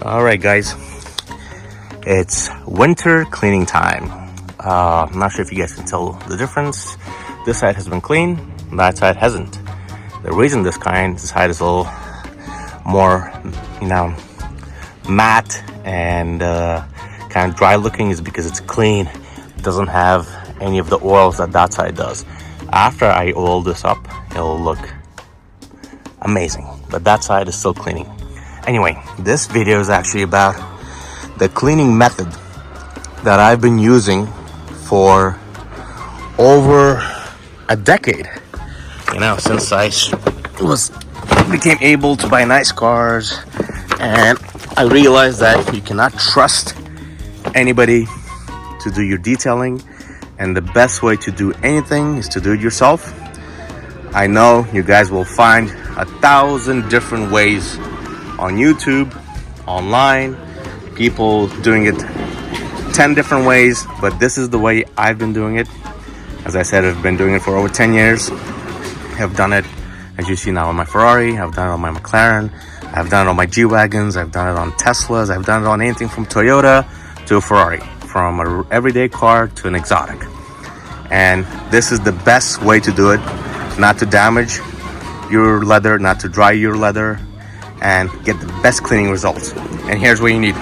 All right, guys, it's winter cleaning time. I'm not sure if you guys can tell the difference. This side has been clean, that side hasn't. The reason this side is a little more, matte and kind of dry looking is because it's clean. It doesn't have any of the oils that side does. After I oil this up, it'll look amazing, but that side is still cleaning. Anyway, this video is actually about the cleaning method that I've been using for over a decade. Since I became able to buy nice cars, and I realized that you cannot trust anybody to do your detailing, and the best way to do anything is to do it yourself. I know you guys will find 1,000 different ways on YouTube, online, people doing it 10 different ways, but this is the way I've been doing it. As I said, I've been doing it for over 10 years. I've done it, as you see now, on my Ferrari, I've done it on my McLaren, I've done it on my G-Wagons, I've done it on Teslas, I've done it on anything from Toyota to a Ferrari, from an everyday car to an exotic. And this is the best way to do it, not to damage your leather, not to dry your leather, and get the best cleaning results. And here's what you need.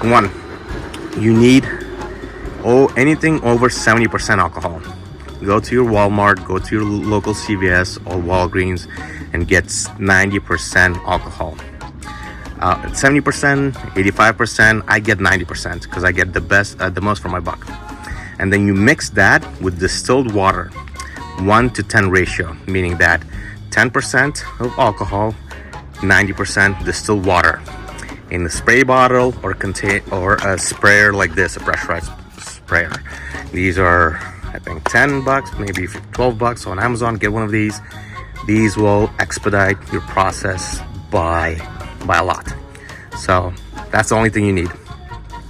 One, you need anything over 70% alcohol. Go to your Walmart, go to your local CVS or Walgreens and get 90% alcohol. 70%, 85%, I get 90% because I get the most for my buck. And then you mix that with distilled water, 1-to-10 ratio, meaning that 10% of alcohol, 90% distilled water in a spray bottle or a sprayer like this, a pressurized sprayer. These are, I think, $10, maybe $12 on Amazon. Get one of these. These will expedite your process by a lot. So that's the only thing you need.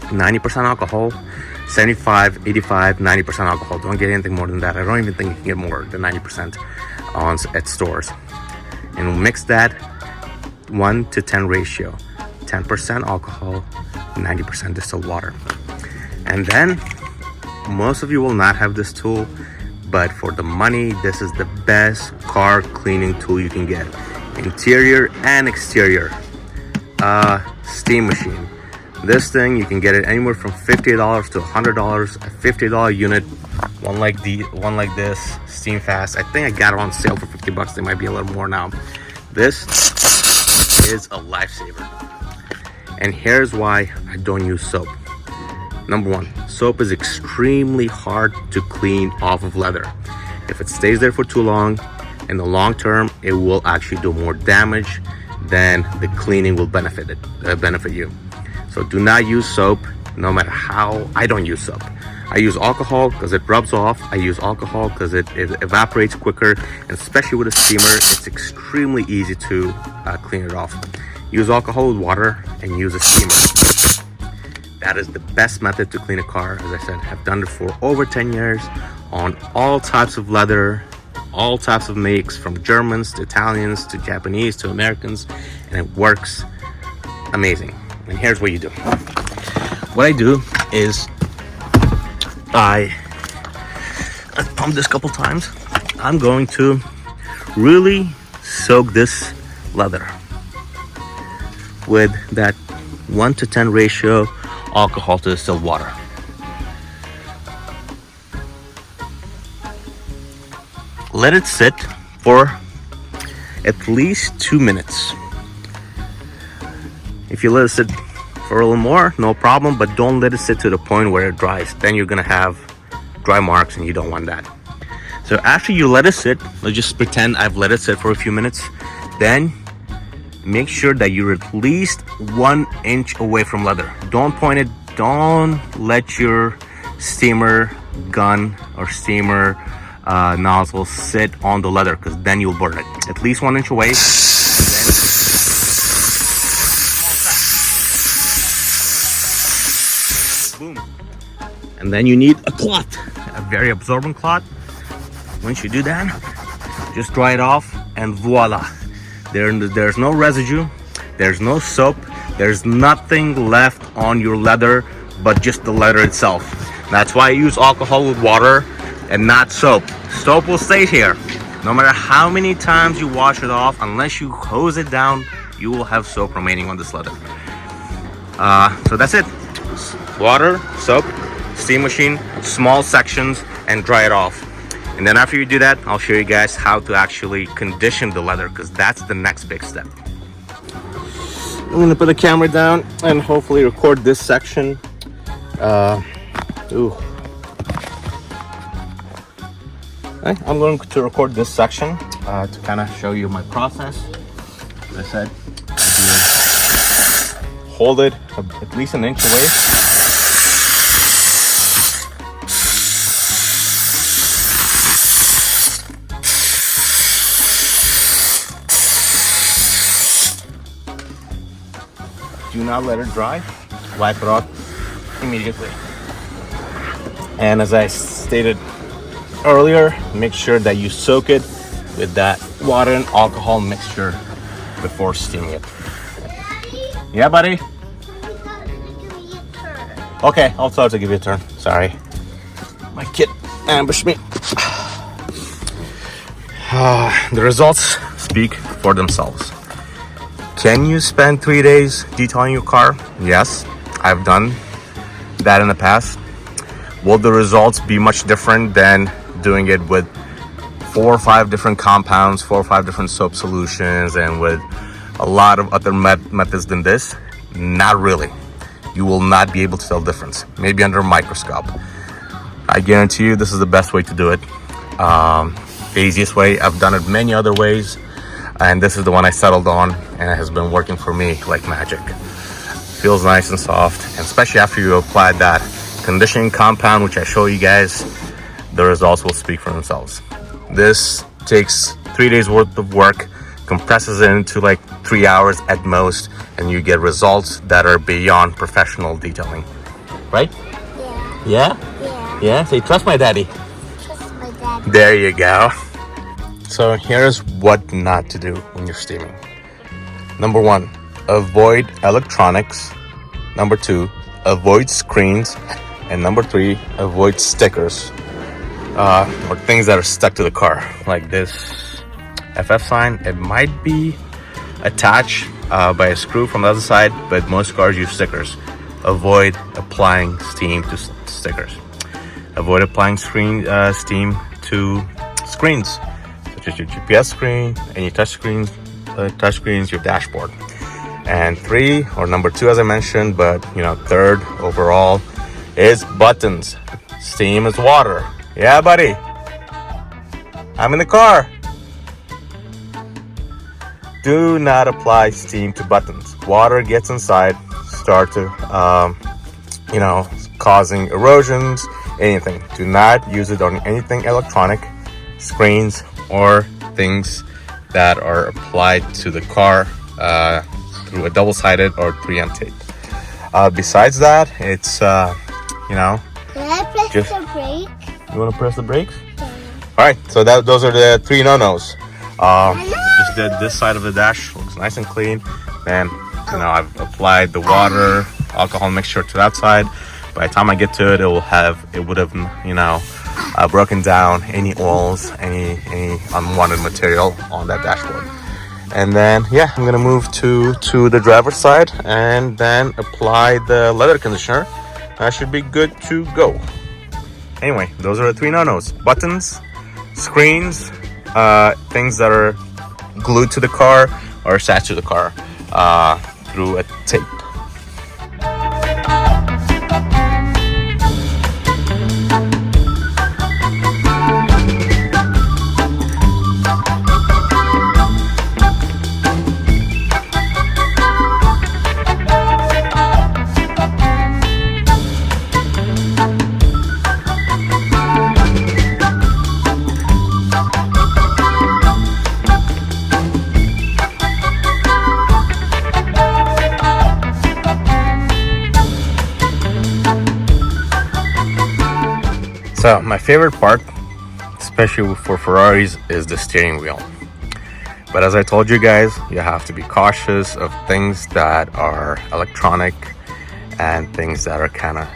90% alcohol, 75, 85, 90% alcohol. Don't get anything more than that. I don't even think you can get more than 90% at stores. And we'll mix that 1-to-10 ratio, 10% alcohol, 90% distilled water. And then most of you will not have this tool, but for the money, this is the best car cleaning tool you can get. Interior and exterior. Steam machine. This thing, you can get it anywhere from $50 to $100. A $50 unit, one like this, Steam Fast. I think I got it on sale for $50. They might be a little more now. This is a lifesaver. And here's why I don't use soap. Number one, soap is extremely hard to clean off of leather. If it stays there for too long, in the long term, it will actually do more damage than the cleaning will benefit you. So do not use soap, no matter how. I don't use soap. I use alcohol because it rubs off. I use alcohol because it evaporates quicker, and especially with a steamer, it's extremely easy to clean it off. Use alcohol with water and use a steamer. That is the best method to clean a car. As I said, I've done it for over 10 years on all types of leather, all types of makes, from Germans to Italians to Japanese to Americans, and it works amazing. And here's what you do. What I do is I've pumped this a couple times. I'm going to really soak this leather with that 1-to-10 ratio alcohol to distilled water. Let it sit for at least 2 minutes. If you let it sit for a little more, no problem, but don't let it sit to the point where it dries. Then you're gonna have dry marks and you don't want that. So after you let it sit, let's just pretend I've let it sit for a few minutes. Then make sure that you're at least 1 inch away from leather. Don't point it, don't let your steamer gun or steamer nozzle sit on the leather, because then you'll burn it. At least 1 inch away. Boom. And then you need a cloth, a very absorbent cloth. Once you do that, just dry it off and voila. There's no residue, there's no soap, there's nothing left on your leather but just the leather itself. That's why I use alcohol with water and not soap. Soap will stay here. No matter how many times you wash it off, unless you hose it down, you will have soap remaining on this leather. So that's it. Water, soap, steam machine, small sections, and dry it off. And then after you do that, I'll show you guys how to actually condition the leather, because that's the next big step. I'm gonna put the camera down and hopefully record this section. Okay, I'm going to record this section to kind of show you my process. As I said, hold it at least an inch away. Do not let it dry. Wipe it off immediately. And as I stated earlier, make sure that you soak it with that water and alcohol mixture before steaming it. Yeah, buddy? Okay, I'll try to give you a turn. Sorry. My kid ambushed me. The results speak for themselves. Can you spend 3 days detailing your car? Yes, I've done that in the past. Will the results be much different than doing it with 4 or 5 different compounds, 4 or 5 different soap solutions, and with a lot of other methods than this? Not really. You will not be able to tell the difference. Maybe under a microscope. I guarantee you this is the best way to do it. The easiest way. I've done it many other ways, and this is the one I settled on, and it has been working for me like magic. Feels nice and soft, and especially after you apply that conditioning compound, which I show you guys, the results will speak for themselves. This takes 3 days worth of work, compresses it into like 3 hours at most, and you get results that are beyond professional detailing. Right? Yeah. Yeah? Yeah. Yeah? Say, trust my daddy. Trust my dad. There you go. So here's what not to do when you're steaming. Number 1, avoid electronics. Number 2, avoid screens. And number 3, avoid stickers. Or things that are stuck to the car. Like this FF sign. It might be attached by a screw from the other side, but most cars use stickers. Avoid applying steam to stickers. Avoid applying steam to screens, such as your GPS screen, any touch screens, your dashboard. And 3, or number 2, as I mentioned, but third overall, is buttons. Steam is water. Yeah, buddy. I'm in the car. Do not apply steam to buttons. Water gets inside, start to, causing erosions, anything. Do not use it on anything electronic, screens, or things that are applied to the car through a double-sided or 3M tape. Besides that, it's, Can I press the brake? You want to press the brakes? Yeah. All right, so those are the 3 no-nos. Just did this side of the dash, looks nice and clean. Then, I've applied the water, alcohol mixture to that side. By the time I get to it, it would have, broken down any oils, any unwanted material on that dashboard. And then, I'm gonna move to the driver's side and then apply the leather conditioner. That should be good to go. Anyway, those are the 3 no-nos. Buttons, screens, things that are glued to the car or attached to the car through a tape. So my favorite part, especially for Ferraris, is the steering wheel. But as I told you guys, you have to be cautious of things that are electronic and things that are kind of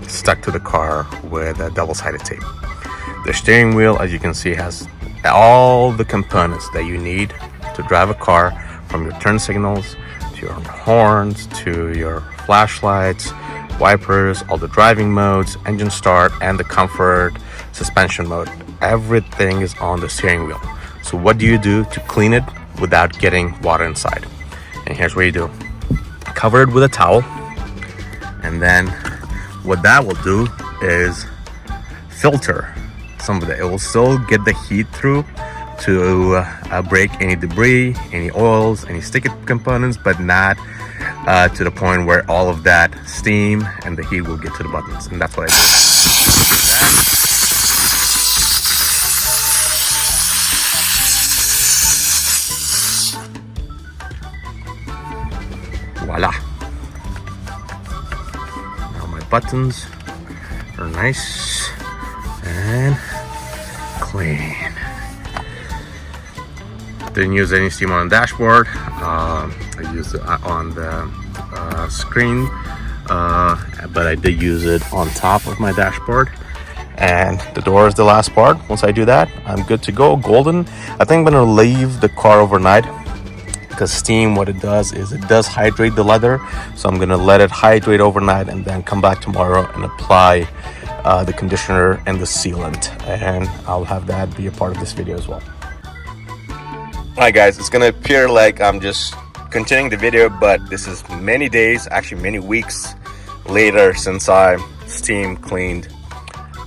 stuck to the car with a double-sided tape. The steering wheel, as you can see, has all the components that you need to drive a car, from your turn signals to your horns to your flashlights, wipers, all the driving modes, engine start, and the comfort suspension mode. Everything is on the steering wheel. So what do you do to clean it without getting water inside? And here's what you do. Cover it with a towel, and then what that will do is filter some of it. It will still get the heat through to break any debris, any oils, any sticky components, but not to the point where all of that steam and the heat will get to the buttons. And that's what I do. Voila. Now my buttons are nice and clean. Didn't use any steam on the dashboard. I used it on the screen, but I did use it on top of my dashboard. And the door is the last part. Once I do that, I'm good to go. Golden. I think I'm gonna leave the car overnight, because steam, what it does is it does hydrate the leather. So I'm gonna let it hydrate overnight and then come back tomorrow and apply the conditioner and the sealant, and I'll have that be a part of this video as well. Alright guys, it's gonna appear like I'm just continuing the video, but this is many days, actually many weeks later since I steam cleaned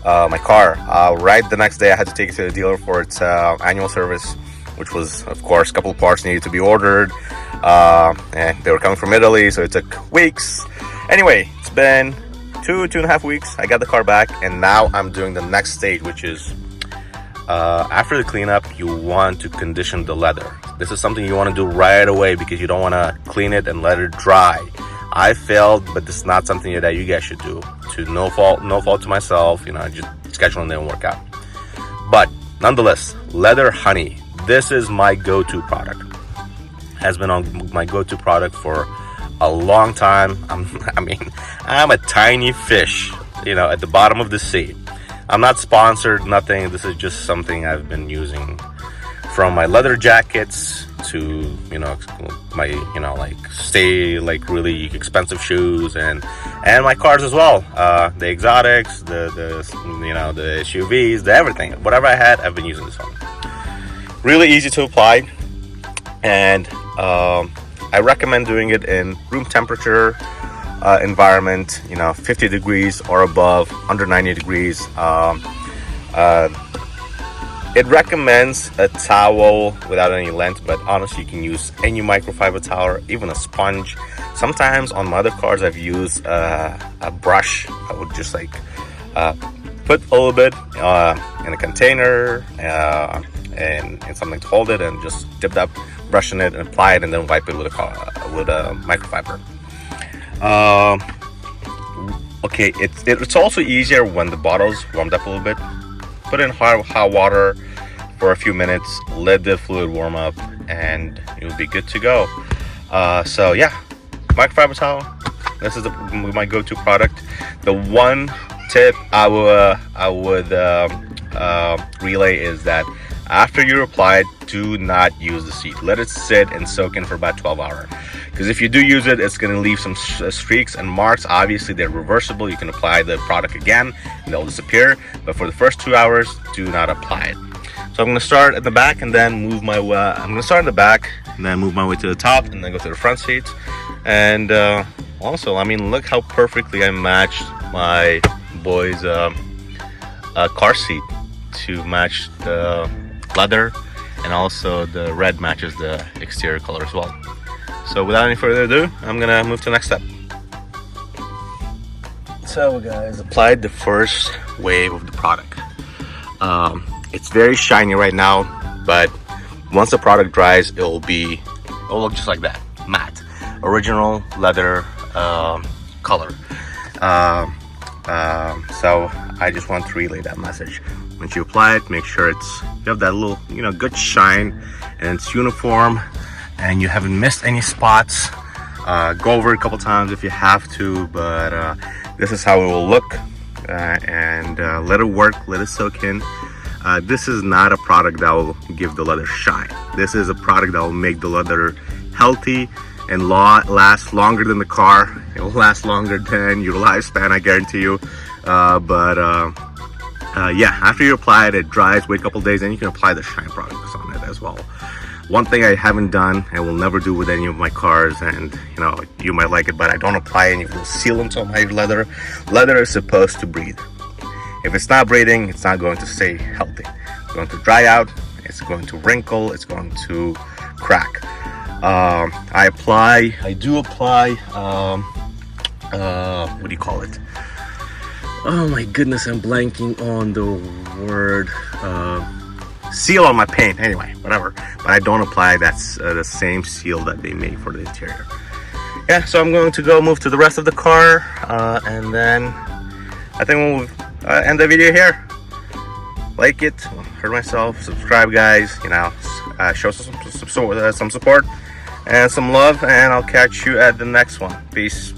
my car. Right the next day I had to take it to the dealer for its annual service, which was, of course, a couple of parts needed to be ordered, and they were coming from Italy, so it took weeks. Anyway, it's been 2.5 weeks. I got the car back, and now I'm doing the next stage, which is after the cleanup, you want to condition the leather. This is something you want to do right away because you don't want to clean it and let it dry. I failed, but this is not something that you guys should do. To no fault to myself, just scheduling didn't work out. But nonetheless, Leather Honey. This is my go-to product. Has been on my go-to product for a long time. I'm a tiny fish, at the bottom of the sea. I'm not sponsored, nothing. This is just something I've been using, from my leather jackets to, my, really expensive shoes and my cars as well. The exotics, the SUVs, the everything. Whatever I had, I've been using this one. Really easy to apply, and I recommend doing it in room temperature environment, 50 degrees or above, under 90 degrees. It recommends a towel without any length, but honestly you can use any microfiber towel or even a sponge. Sometimes on my other cars I've used a brush. I would just put a little bit in a container and something to hold it, and just dip that brush in it and apply it, and then wipe it with a microfiber. Okay, it's also easier when the bottle's warmed up a little bit. Put in hot water for a few minutes, let the fluid warm up, and you'll be good to go. So yeah, microfiber towel. This is my go-to product. The one tip I would relay is that after you apply it, do not use the seat. Let it sit and soak in for about 12 hours. Because if you do use it, it's going to leave some streaks and marks. Obviously, they're reversible. You can apply the product again and they'll disappear. But for the first 2 hours, do not apply it. So I'm going to start at the back and then move my way. I'm going to start in the back and then move my way to the top and then go to the front seats. And also, look how perfectly I matched my boy's car seat to match the leather, and also the red matches the exterior color as well. So without any further ado, I'm gonna move to the next step. So guys, applied the first wave of the product. It's very shiny right now, but once the product dries, it'll look just like that, matte, original leather color. So I just want to relay that message. Once you apply it, make sure you have that little, good shine, and it's uniform, and you haven't missed any spots. Go over it a couple times if you have to, but this is how it will look, and let it work, let it soak in. This is not a product that will give the leather shine. This is a product that will make the leather healthy and last longer than the car. It will last longer than your lifespan, I guarantee you. Yeah, after you apply it, it dries, wait a couple days, and you can apply the shine products on it as well. One thing I haven't done and will never do with any of my cars, and you might like it, but I don't apply any of those sealants on my leather. Leather is supposed to breathe. If it's not breathing, it's not going to stay healthy. It's going to dry out, it's going to wrinkle, it's going to crack. I do apply, what do you call it? Oh my goodness, I'm blanking on the word. Seal on my paint, anyway, whatever. But I don't apply the same seal that they make for the interior. Yeah, so I'm going to move to the rest of the car, and then I think we'll end the video here. Like it, hurt myself, subscribe, guys. Show some support and some love, and I'll catch you at the next one. Peace.